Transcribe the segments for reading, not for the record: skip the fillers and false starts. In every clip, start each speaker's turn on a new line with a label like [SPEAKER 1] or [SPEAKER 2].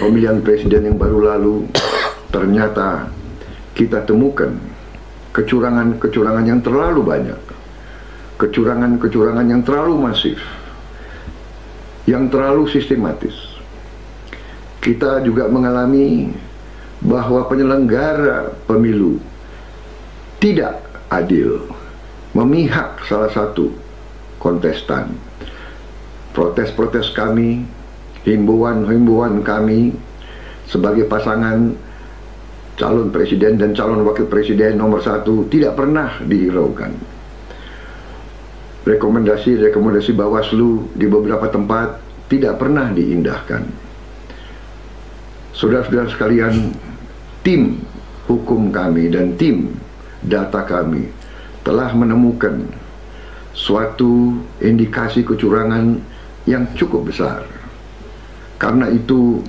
[SPEAKER 1] pemilihan presiden yang baru lalu, ternyata kita temukan kecurangan-kecurangan yang terlalu banyak, kecurangan-kecurangan yang terlalu masif, yang terlalu sistematis. Kita juga mengalami bahwa penyelenggara pemilu tidak adil, memihak salah satu kontestan. Protes-protes kami, himbauan-himbauan kami sebagai pasangan calon presiden dan calon wakil presiden nomor 1 tidak pernah dihiraukan. Rekomendasi-rekomendasi Bawaslu di beberapa tempat tidak pernah diindahkan. Saudara-saudara sekalian, tim hukum kami dan tim data kami telah menemukan suatu indikasi kecurangan yang cukup besar. Karena itu,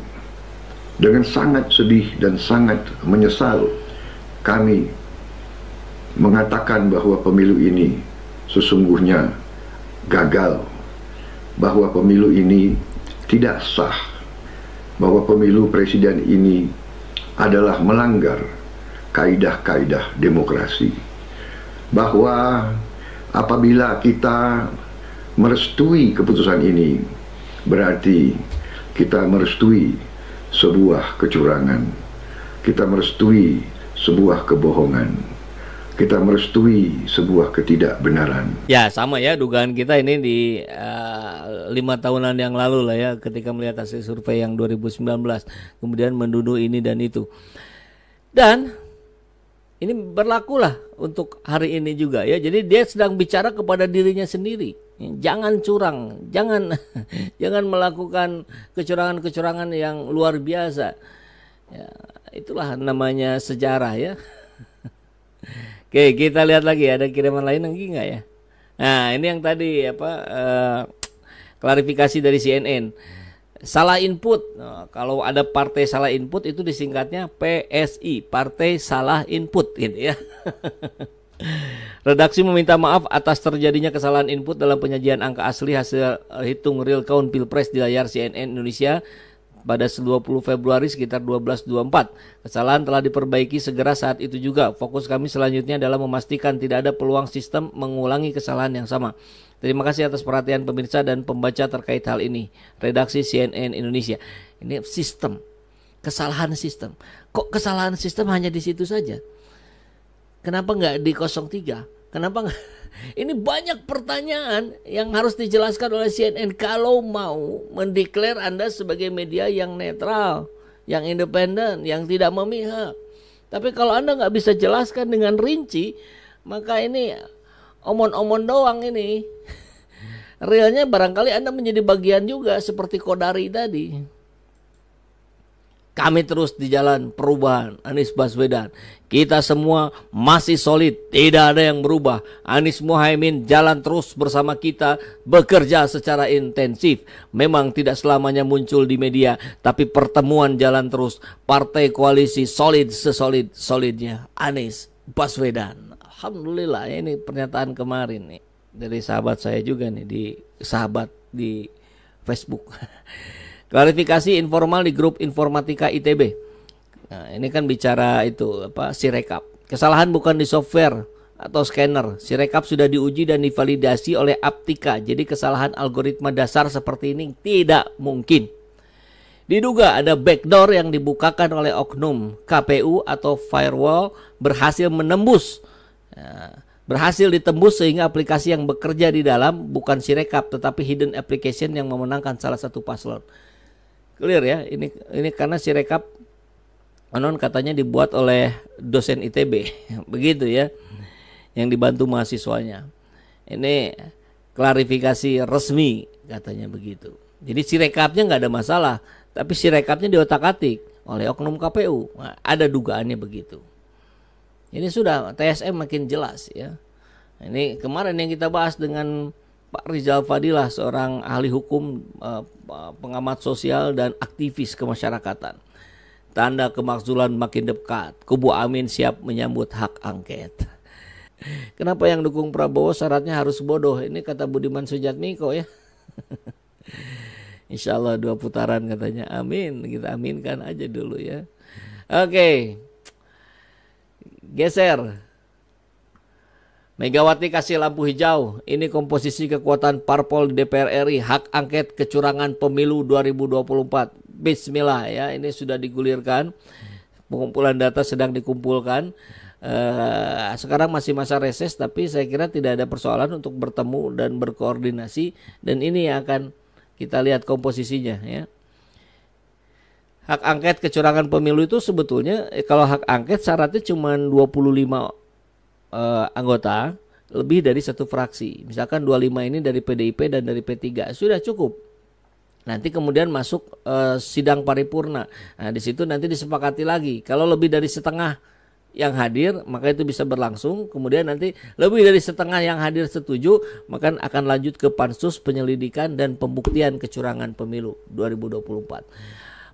[SPEAKER 1] dengan sangat sedih dan sangat menyesal, kami mengatakan bahwa pemilu ini sesungguhnya gagal, bahwa pemilu ini tidak sah, bahwa pemilu presiden ini adalah melanggar kaidah-kaidah demokrasi, bahwa apabila kita merestui keputusan ini, berarti kita merestui sebuah kecurangan, kita merestui sebuah kebohongan, kita merestui sebuah ketidakbenaran.
[SPEAKER 2] Ya, sama ya dugaan kita ini di 5 tahunan yang lalu lah ya, ketika melihat hasil survei yang 2019, kemudian menuduh ini dan itu. Dan ini berlakulah untuk hari ini juga ya. Jadi dia sedang bicara kepada dirinya sendiri. Jangan curang, jangan melakukan kecurangan-kecurangan yang luar biasa. Ya, itulah namanya sejarah ya. Oke, kita lihat lagi ada kiriman lain lagi nggak ya? Nah, ini yang tadi klarifikasi dari CNN. Salah input. Nah, kalau ada partai salah input itu disingkatnya PSI, Partai Salah Input gitu ya. Redaksi meminta maaf atas terjadinya kesalahan input dalam penyajian angka asli hasil hitung real count Pilpres di layar CNN Indonesia pada 20 Februari sekitar 12.24. Kesalahan telah diperbaiki segera saat itu juga. Fokus kami selanjutnya adalah memastikan tidak ada peluang sistem mengulangi kesalahan yang sama. Terima kasih atas perhatian pemirsa dan pembaca terkait hal ini. Redaksi CNN Indonesia. Ini sistem, kesalahan sistem. Kok kesalahan sistem hanya di situ saja? Kenapa nggak di 03? Kenapa nggak? Ini banyak pertanyaan yang harus dijelaskan oleh CNN kalau mau mendeklar Anda sebagai media yang netral, yang independen, yang tidak memihak. Tapi kalau Anda nggak bisa jelaskan dengan rinci, maka ini omon-omon doang ini. Realnya barangkali Anda menjadi bagian juga seperti Kodari tadi. Kami terus di jalan perubahan, Anies Baswedan. Kita semua masih solid, tidak ada yang berubah. Anies Muhaimin jalan terus bersama kita, bekerja secara intensif. Memang tidak selamanya muncul di media, tapi pertemuan jalan terus. Partai koalisi solid sesolid-solidnya Anies Baswedan. Alhamdulillah, ini pernyataan kemarin nih dari sahabat saya juga nih, di sahabat di Facebook. Klarifikasi informal di grup informatika ITB. Nah, ini kan bicara itu Sirekap. Kesalahan bukan di software atau scanner. Sirekap sudah diuji dan divalidasi oleh Aptika. Jadi kesalahan algoritma dasar seperti ini tidak mungkin. Diduga ada backdoor yang dibukakan oleh oknum KPU atau firewall berhasil menembus. Berhasil ditembus sehingga aplikasi yang bekerja di dalam bukan Sirekap tetapi hidden application yang memenangkan salah satu paslon. Clear ya, ini karena Sirekap katanya dibuat oleh dosen ITB, begitu ya, yang dibantu mahasiswanya. Ini klarifikasi resmi katanya begitu. Jadi Sirekapnya nggak ada masalah, tapi Sirekapnya diotak-atik oleh oknum KPU. Nah, ada dugaannya begitu. Ini sudah TSM makin jelas ya. Ini kemarin yang kita bahas dengan Pak Rizal Fadilah, seorang ahli hukum, pengamat sosial dan aktivis kemasyarakatan. Tanda kemakzulan makin dekat. Kubu Amin siap menyambut hak angket. Kenapa yang dukung Prabowo syaratnya harus bodoh? Ini kata Budiman Sujatmiko ya. Insya Allah 2 putaran katanya. Amin, kita aminkan aja dulu ya. Oke, geser. Megawati kasih lampu hijau. Ini komposisi kekuatan parpol DPR RI. Hak angket kecurangan pemilu 2024. Bismillah ya, ini sudah digulirkan. Pengumpulan data sedang dikumpulkan. Sekarang masih masa reses, tapi saya kira tidak ada persoalan untuk bertemu dan berkoordinasi. Dan ini yang akan kita lihat komposisinya ya. Hak angket kecurangan pemilu itu sebetulnya kalau hak angket syaratnya cuma 25 anggota, lebih dari 1 fraksi. Misalkan 25 ini dari PDIP dan dari P3, sudah cukup. Nanti kemudian masuk sidang paripurna. Nah, di situ nanti disepakati lagi. Kalau lebih dari setengah yang hadir, maka itu bisa berlangsung. Kemudian nanti lebih dari setengah yang hadir setuju, maka akan lanjut ke pansus penyelidikan dan pembuktian kecurangan pemilu 2024.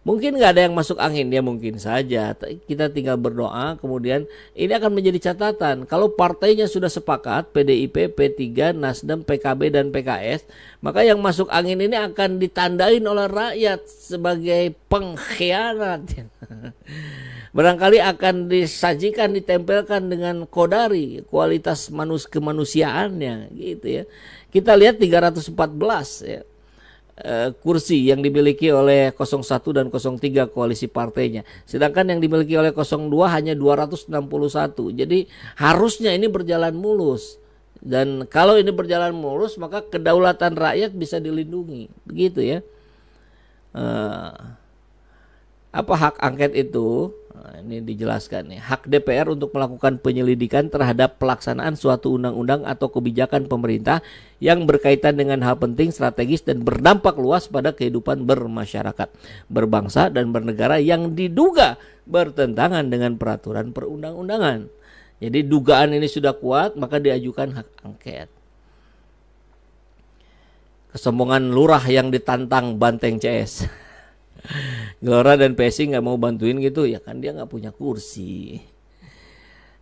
[SPEAKER 2] Mungkin nggak ada yang masuk angin, ya mungkin saja. Kita tinggal berdoa. Kemudian ini akan menjadi catatan. Kalau partainya sudah sepakat, PDIP, P3, Nasdem, PKB, dan PKS, maka yang masuk angin ini akan ditandain oleh rakyat sebagai pengkhianat. Barangkali akan disajikan, ditempelkan dengan kodari, kualitas kemanusiaannya, gitu ya. Kita lihat 314 ya. Kursi yang dimiliki oleh 01 dan 03 koalisi partainya. Sedangkan yang dimiliki oleh 02 hanya 261. Jadi harusnya ini berjalan mulus. Dan kalau ini berjalan mulus, maka kedaulatan rakyat bisa dilindungi. Begitu ya. Apa hak angket itu? Nah, ini dijelaskan nih. Hak DPR untuk melakukan penyelidikan terhadap pelaksanaan suatu undang-undang atau kebijakan pemerintah yang berkaitan dengan hal penting, strategis, dan berdampak luas pada kehidupan bermasyarakat, berbangsa, dan bernegara yang diduga bertentangan dengan peraturan perundang-undangan. Jadi dugaan ini sudah kuat, maka diajukan hak angket. Kesombongan lurah yang ditantang banteng CS. Gelora dan PSI nggak mau bantuin gitu ya, kan dia nggak punya kursi.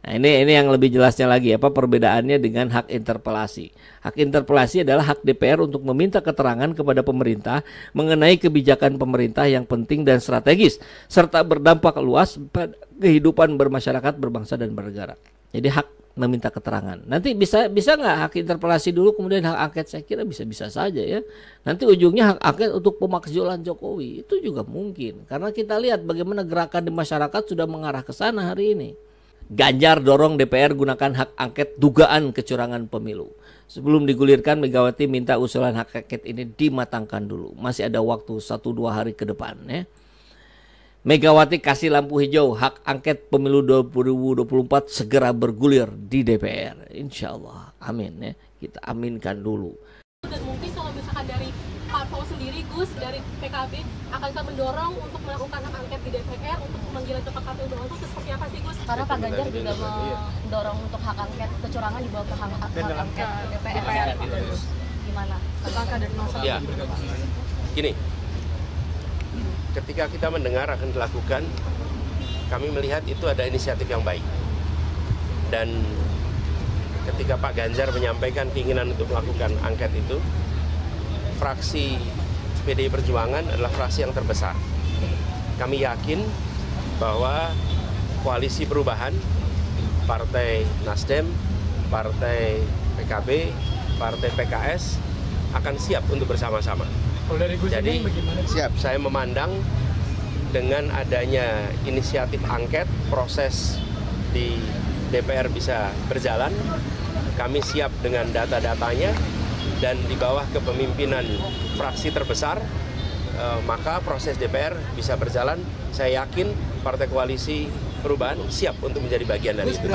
[SPEAKER 2] Nah, ini yang lebih jelasnya lagi apa perbedaannya dengan hak interpelasi. Hak interpelasi adalah hak DPR untuk meminta keterangan kepada pemerintah mengenai kebijakan pemerintah yang penting dan strategis serta berdampak luas pada kehidupan bermasyarakat, berbangsa, dan bernegara. Jadi hak meminta keterangan. Nanti bisa nggak hak interpelasi dulu kemudian hak angket? Saya kira bisa saja ya. Nanti ujungnya hak angket untuk pemakzulan Jokowi itu juga mungkin. Karena kita lihat bagaimana gerakan di masyarakat sudah mengarah ke sana hari ini. Ganjar dorong DPR gunakan hak angket dugaan kecurangan pemilu. Sebelum digulirkan, Megawati minta usulan hak angket ini dimatangkan dulu. Masih ada waktu 1-2 hari ke depan ya. Megawati kasih lampu hijau, hak angket pemilu 2024 segera bergulir di DPR. Insya Allah, amin ya. Kita aminkan dulu.
[SPEAKER 3] Dan mungkin kalau misalkan dari parpol sendiri, Gus, dari PKB akan mendorong untuk melakukan hak angket di DPR untuk pemanggilan ke KPU itu seperti apa sih, Gus?
[SPEAKER 4] Karena Pak Ganjar juga mendorong untuk hak angket kecurangan dibawa ke hak angket DPR. Gimana? Langkah dari masa?
[SPEAKER 5] Ya, gini. Ketika kita mendengar akan dilakukan, kami melihat itu ada inisiatif yang baik. Dan ketika Pak Ganjar menyampaikan keinginan untuk melakukan angket itu, fraksi PDI Perjuangan adalah fraksi yang terbesar. Kami yakin bahwa koalisi perubahan, Partai Nasdem, Partai PKB, Partai PKS akan siap untuk bersama-sama. Jadi siap, saya memandang dengan adanya inisiatif angket, proses di DPR bisa berjalan. Kami siap dengan data-datanya dan di bawah kepemimpinan fraksi terbesar, maka proses DPR bisa berjalan. Saya yakin Partai Koalisi Perubahan siap untuk menjadi bagian dari itu.